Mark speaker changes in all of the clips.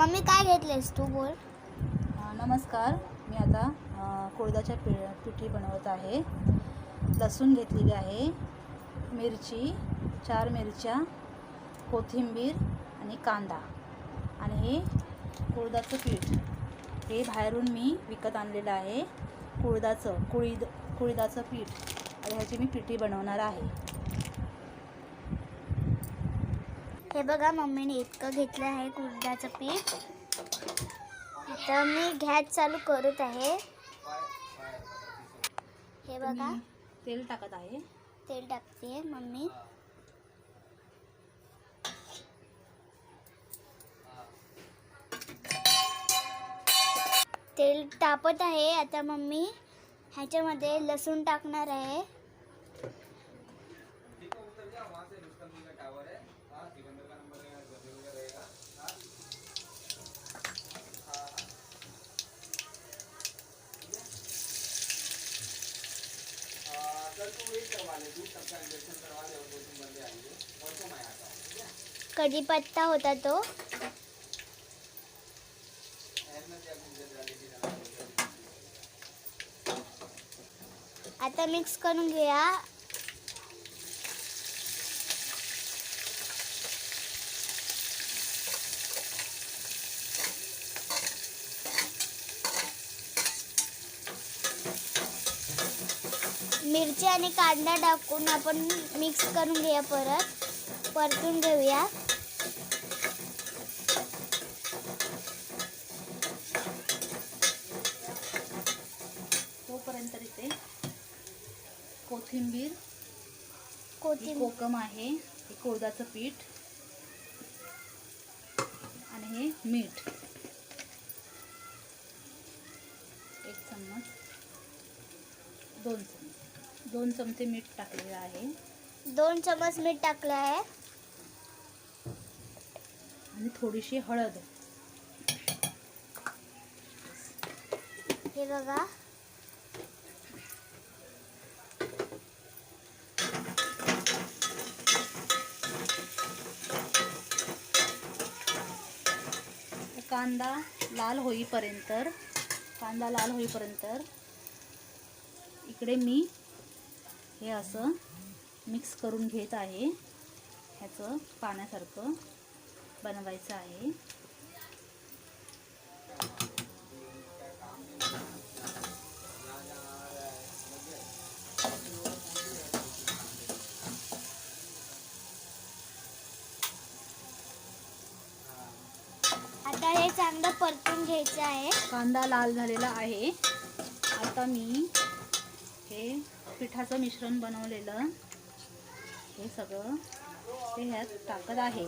Speaker 1: Mummy काय घेतलेस तू बोल.
Speaker 2: नमस्कार. मी आता कुळदाच्या पिठी बनवत आहे. लसूण घेतलेली आहे, मिरची, 4 मिरच्या, कोथिंबीर आणि कांदा आणि हे कुळदाचं पीठ. हे बाहेरून मी विकत आणलेलं आहे. कुळीदाचं पीठ आणि ह्याची मी पिठी बनवणार आहे.
Speaker 1: हे बघा मम्मीने इतकं घेतलं आहे कुळदाचं पीठ. आता मी गॅस चालू करत आहे. हे बघा
Speaker 2: तेल टाकत आहे.
Speaker 1: तेल टाकते मम्मी. तेल तापत आहे. आता मम्मी ह्याच्यामध्ये लसूण टाकणार आहे. कढीपत्ता होता तो. आता मिक्स करून घ्या. मिरची आणि कांदा टाकून आपण मिक्स करून घेऊया. परतून घेऊया.
Speaker 2: तोपर्यंत इथे कोथिंबीर, कोकम आहे, हे कुळदाचं पीठ आणि हे मीठ 1 चम्मच, 2 चमचे मीठ टाकलेलं आहे.
Speaker 1: 2 चम्मच मीठ टाकलं आहे
Speaker 2: आणि थोडीशी हळद.
Speaker 1: हे बघा
Speaker 2: कांदा लाल होईपर्यंत इकडे मी हे असं मिक्स करून घेत आहे. ह्याचं पाण्यासारखं बनवायचं आहे.
Speaker 1: आता हे चांगलं परतून घ्यायचं आहे.
Speaker 2: कांदा लाल झालेला आहे. आता मी हे पिठाचं मिश्रण बनवलेलं हे सगळं ते ह्यात टाकत आहे.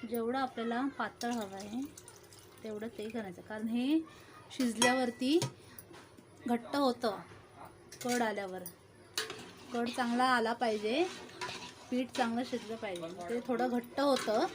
Speaker 2: जेवढं आपल्याला पातळ हवं आहे तेवढं ते करायचं, कारण हे शिजल्यावरती घट्ट होतं. कड आल्यावर कड चांगला आला पाहिजे, पीठ चांगलं शिजलं पाहिजे, ते थोडं घट्ट होतं.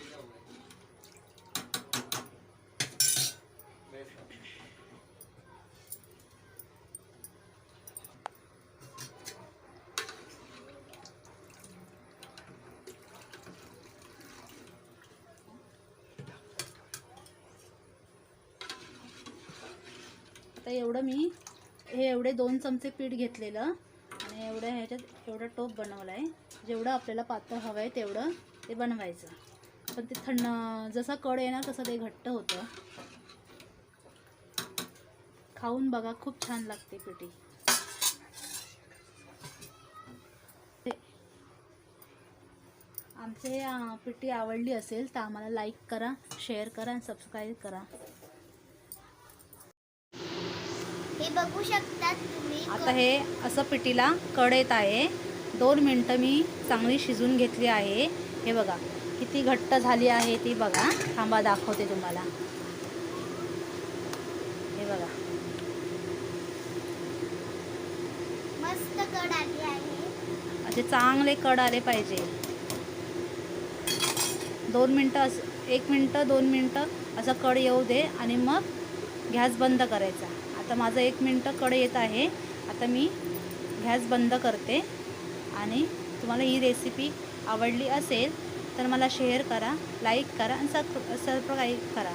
Speaker 2: आता एवढं मी हे एवढे 2 चमचे पीठ घेतलेलं आणि ह्याच्यात एवढा टोप बनवला आहे. जेवढं आपल्याला पातळ हवं आहे तेवढं ते बनवायचं. पण ते जसं कड येणार तसं ते घट्ट होतं. खाऊन बघा, खूप छान लागते पिठी. आमचे पिठी आवडली असेल तर आम्हाला लाईक करा, शेअर करा आणि सबस्क्राईब करा.
Speaker 1: हे बघू शकता तुम्ही.
Speaker 2: आता हे असं पिठीला कड येत आहे. 2 मिनटं मी चांगली शिजून घेतली आहे. हे बघा किती घट्ट झाली आहे ती बघा. थांबा दाखवते तुम्हाला. हे बघा
Speaker 1: मस्त कड आली आहे.
Speaker 2: असे चांगले कड आले पाहिजे. 2 मिनटं 1 मिनटं 2 मिनटं असं कड येऊ दे आणि मग गॅस बंद करायचा. तर माझं 1 मिनटं कढई येत आहे. आता मी गॅस बंद करते. आणि तुम्हाला ही रेसिपी आवडली असेल तर मला शेअर करा, लाईक करा आणि सबस्क्राईब करा.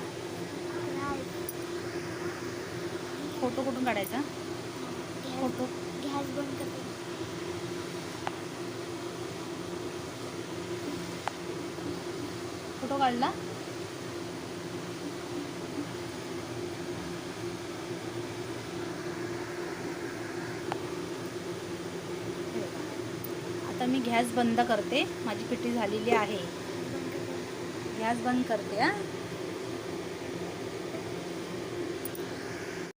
Speaker 2: फोटो कुठून काढायचा? फोटो
Speaker 1: गॅस बंद करते.
Speaker 2: फोटो काढला. आता मी गॅस बंद करते. माझी पिठी झालेली आहे. गॅस बंद करते.